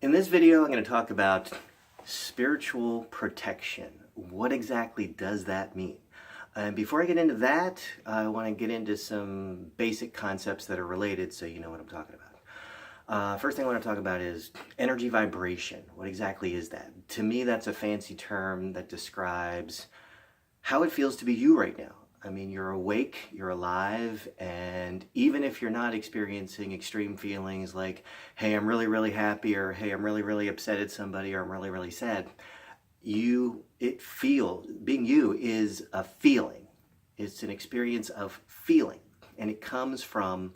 In this video, I'm going to talk about spiritual protection. What exactly does that mean? And before I get into that, I want to get into some basic concepts that are related so you know what I'm talking about. First thing I want to talk about is energy vibration. What exactly is that? To me, that's a fancy term that describes how it feels to be you right now. I mean, you're awake, you're alive, and even if you're not experiencing extreme feelings like, hey, I'm really, really happy, or hey, I'm really, really upset at somebody, or I'm really, really sad, being you is a feeling. It's an experience of feeling, and it comes from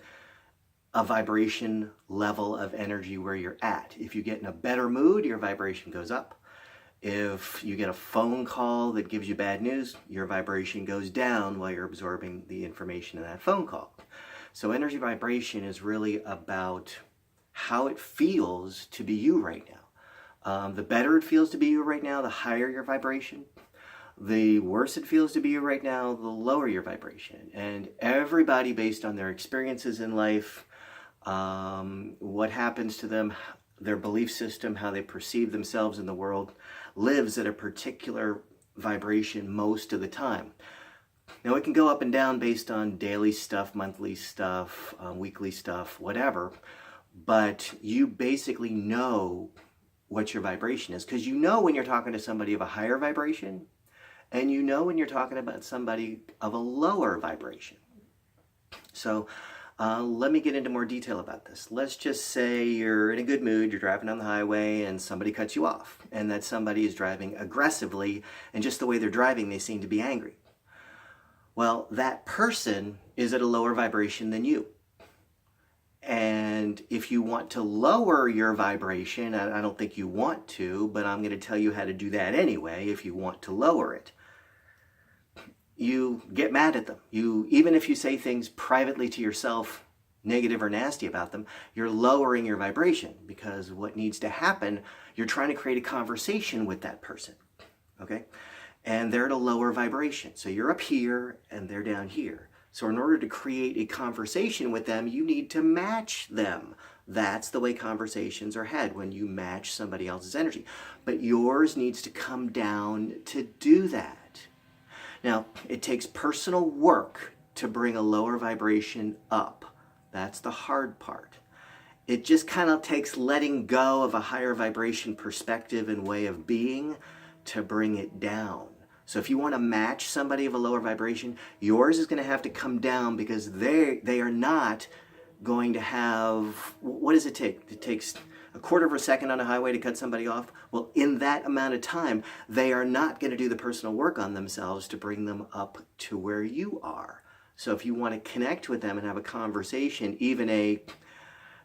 a vibration level of energy where you're at. If you get in a better mood, your vibration goes up. If you get a phone call that gives you bad news, your vibration goes down while you're absorbing the information in that phone call. So energy vibration is really about how it feels to be you right now. The better it feels to be you right now, the higher your vibration. The worse it feels to be you right now, the lower your vibration. And everybody, based on their experiences in life, what happens to them, their belief system, how they perceive themselves in the world, lives at a particular vibration most of the time. Now it can go up and down based on daily stuff, monthly stuff, weekly stuff, whatever, but you basically know what your vibration is, because you know when you're talking to somebody of a higher vibration, and you know when you're talking about somebody of a lower vibration. So let me get into more detail about this. Let's just say you're in a good mood, you're driving on the highway, and somebody cuts you off. And that somebody is driving aggressively, and just the way they're driving, they seem to be angry. Well, that person is at a lower vibration than you. And if you want to lower your vibration, I don't think you want to, but I'm going to tell you how to do that anyway if you want to lower it. You get mad at them. Even if you say things privately to yourself, negative or nasty about them, you're lowering your vibration, because what needs to happen, you're trying to create a conversation with that person, okay? And they're at a lower vibration. So you're up here and they're down here. So in order to create a conversation with them, you need to match them. That's the way conversations are had, when you match somebody else's energy. But yours needs to come down to do that. Now, it takes personal work to bring a lower vibration up. That's the hard part. It just kind of takes letting go of a higher vibration perspective and way of being to bring it down. So if you want to match somebody of a lower vibration, yours is going to have to come down, because they are not going to have, what does it take? It takes a quarter of a second on a highway to cut somebody off. Well, in that amount of time, they are not going to do the personal work on themselves to bring them up to where you are. So if you want to connect with them and have a conversation, even hey,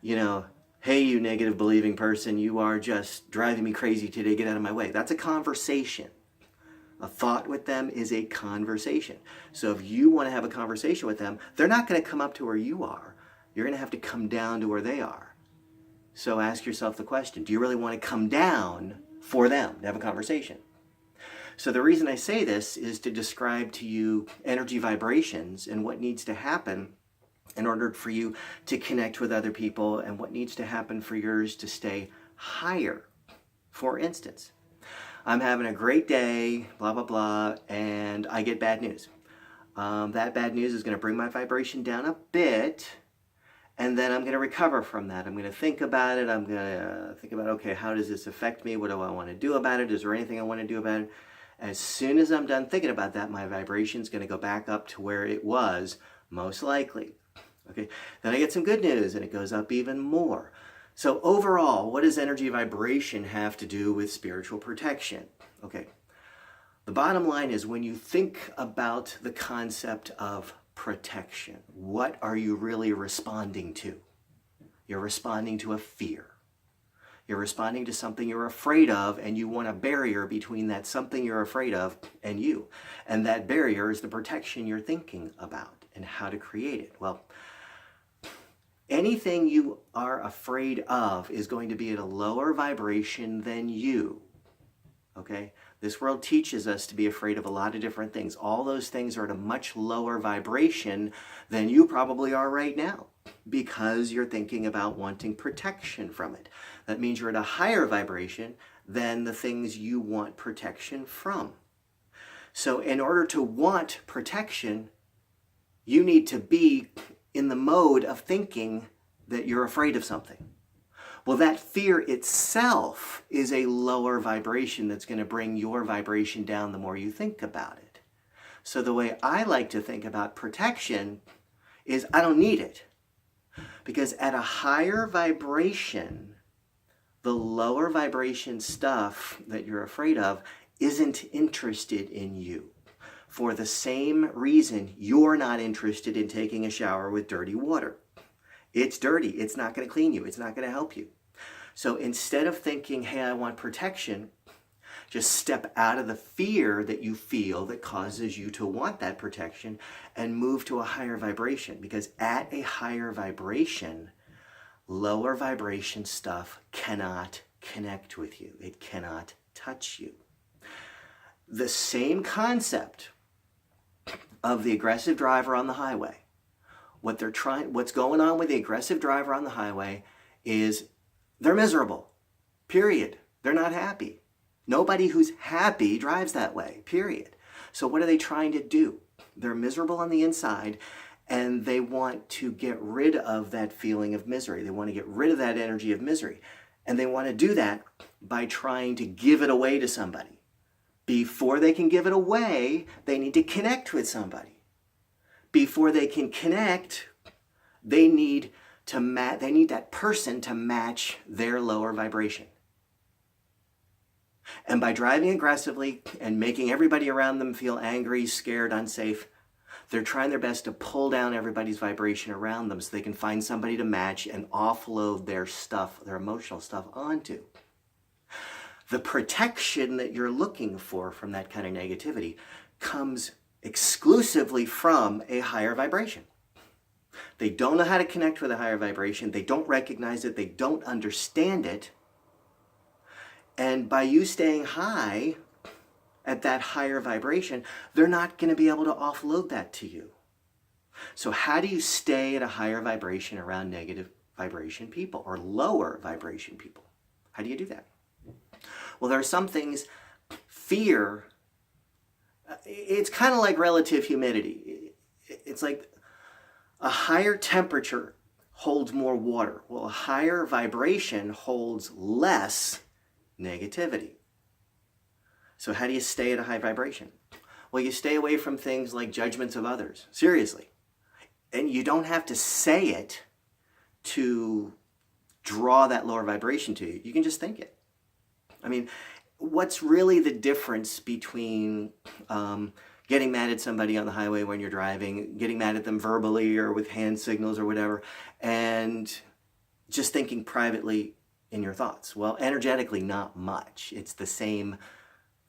you negative believing person, you are just driving me crazy today, get out of my way. That's a conversation. A thought with them is a conversation. So if you want to have a conversation with them, they're not going to come up to where you are. You're going to have to come down to where they are. So ask yourself the question, do you really want to come down for them to have a conversation? So the reason I say this is to describe to you energy vibrations and what needs to happen in order for you to connect with other people, and what needs to happen for yours to stay higher. For instance, I'm having a great day, blah, blah, blah, and I get bad news. That bad news is going to bring my vibration down a bit, and then I'm going to recover from that. I'm going to think about it. I'm going to think about, okay, how does this affect me? What do I want to do about it? Is there anything I want to do about it? As soon as I'm done thinking about that, my vibration is going to go back up to where it was, most likely. Okay, then I get some good news, and it goes up even more. So overall, what does energy vibration have to do with spiritual protection? Okay, the bottom line is, when you think about the concept of protection, what are you really responding to? You're responding to a fear. You're responding to something you're afraid of, and you want a barrier between that something you're afraid of and you. And that barrier is the protection you're thinking about and how to create it. Well, anything you are afraid of is going to be at a lower vibration than you. Okay? This world teaches us to be afraid of a lot of different things. All those things are at a much lower vibration than you probably are right now. because you're thinking about wanting protection from it. That means you're at a higher vibration than the things you want protection from. So in order to want protection, you need to be in the mode of thinking that you're afraid of something. Well, that fear itself is a lower vibration that's going to bring your vibration down the more you think about it. So the way I like to think about protection is I don't need it. Because at a higher vibration, the lower vibration stuff that you're afraid of isn't interested in you. For the same reason you're not interested in taking a shower with dirty water. It's dirty. It's not going to clean you. It's not going to help you. So instead of thinking, hey, I want protection, just step out of the fear that you feel that causes you to want that protection and move to a higher vibration. Because at a higher vibration, lower vibration stuff cannot connect with you. It cannot touch you. The same concept of the aggressive driver on the highway. What's going on with the aggressive driver on the highway is they're miserable, period. They're not happy. Nobody who's happy drives that way, period. So what are they trying to do? They're miserable on the inside, and they want to get rid of that feeling of misery. They want to get rid of that energy of misery. And they want to do that by trying to give it away to somebody. Before they can give it away, they need to connect with somebody. Before they can connect, they need that person to match their lower vibration. And by driving aggressively and making everybody around them feel angry, scared, unsafe, they're trying their best to pull down everybody's vibration around them so they can find somebody to match and offload their stuff, their emotional stuff onto. The protection that you're looking for from that kind of negativity comes exclusively from a higher vibration. They don't know how to connect with a higher vibration. They don't recognize it. They don't understand it. And by you staying high at that higher vibration, they're not going to be able to offload that to you. So how do you stay at a higher vibration around negative vibration people or lower vibration people? How do you do that? Well, there are some things, fear, it's kind of like relative humidity. It's like a higher temperature holds more water. Well, a higher vibration holds less negativity. So how do you stay at a high vibration? Well, you stay away from things like judgments of others. Seriously. And you don't have to say it to draw that lower vibration to you. You can just think it. I mean, what's really the difference between getting mad at somebody on the highway when you're driving, getting mad at them verbally or with hand signals or whatever, and just thinking privately in your thoughts? Well, energetically, not much. It's the same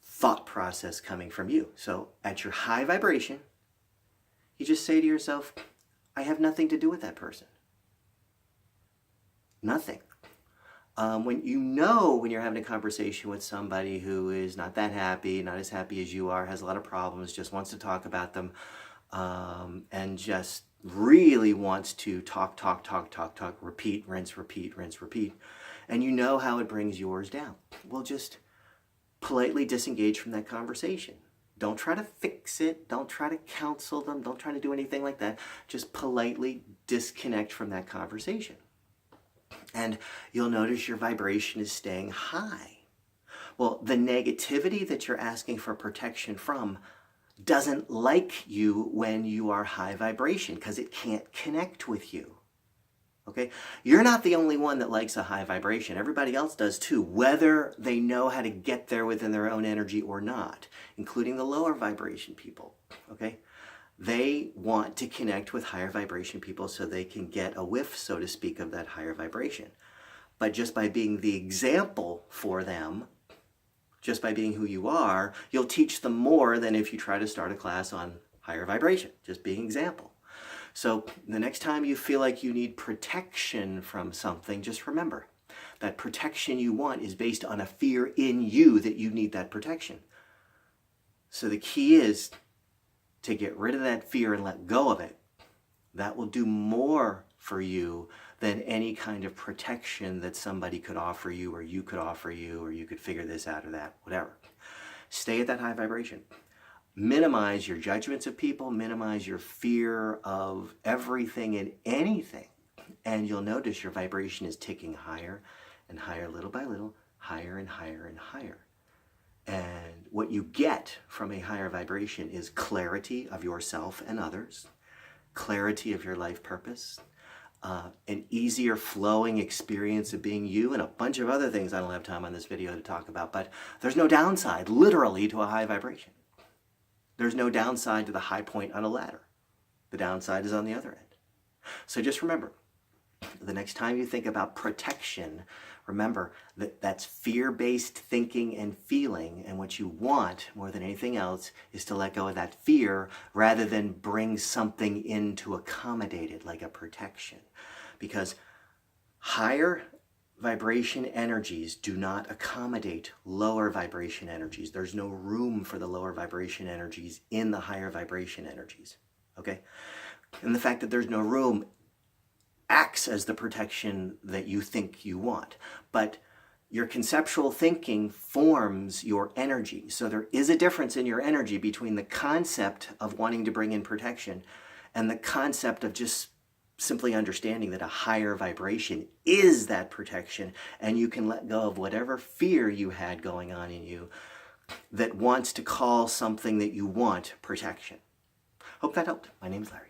thought process coming from you. So at your high vibration, you just say to yourself, I have nothing to do with that person. Nothing. When you're having a conversation with somebody who is not that happy, not as happy as you are, has a lot of problems, just wants to talk about them, and just really wants to talk, repeat, rinse, repeat, and you know how it brings yours down. Well, just politely disengage from that conversation. Don't try to fix it. Don't try to counsel them. Don't try to do anything like that. Just politely disconnect from that conversation. And you'll notice your vibration is staying high. Well, the negativity that you're asking for protection from doesn't like you when you are high vibration because it can't connect with you. Okay? You're not the only one that likes a high vibration. Everybody else does too, whether they know how to get there within their own energy or not, including the lower vibration people. Okay? They want to connect with higher vibration people so they can get a whiff, so to speak, of that higher vibration. But just by being the example for them, just by being who you are, you'll teach them more than if you try to start a class on higher vibration, just being example. So the next time you feel like you need protection from something, just remember that protection you want is based on a fear in you that you need that protection. So the key is to get rid of that fear and let go of it. That will do more for you than any kind of protection that somebody could offer you, or you could offer you, or you could figure this out or that, whatever. Stay at that high vibration. Minimize your judgments of people, minimize your fear of everything and anything, and you'll notice your vibration is ticking higher and higher, little by little, higher and higher and higher. And what you get from a higher vibration is clarity of yourself and others, clarity of your life purpose, an easier flowing experience of being you, and a bunch of other things I don't have time on this video to talk about. But there's no downside, literally, to a high vibration. There's no downside to the high point on a ladder. The downside is on the other end. So just remember, the next time you think about protection, remember that that's fear-based thinking and feeling, and what you want more than anything else is to let go of that fear rather than bring something in to accommodate it, like a protection. Because higher vibration energies do not accommodate lower vibration energies. There's no room for the lower vibration energies in the higher vibration energies, okay? And the fact that there's no room acts as the protection that you think you want. But your conceptual thinking forms your energy. So there is a difference in your energy between the concept of wanting to bring in protection and the concept of just simply understanding that a higher vibration is that protection, and you can let go of whatever fear you had going on in you that wants to call something that you want protection. Hope that helped. My name's Larry.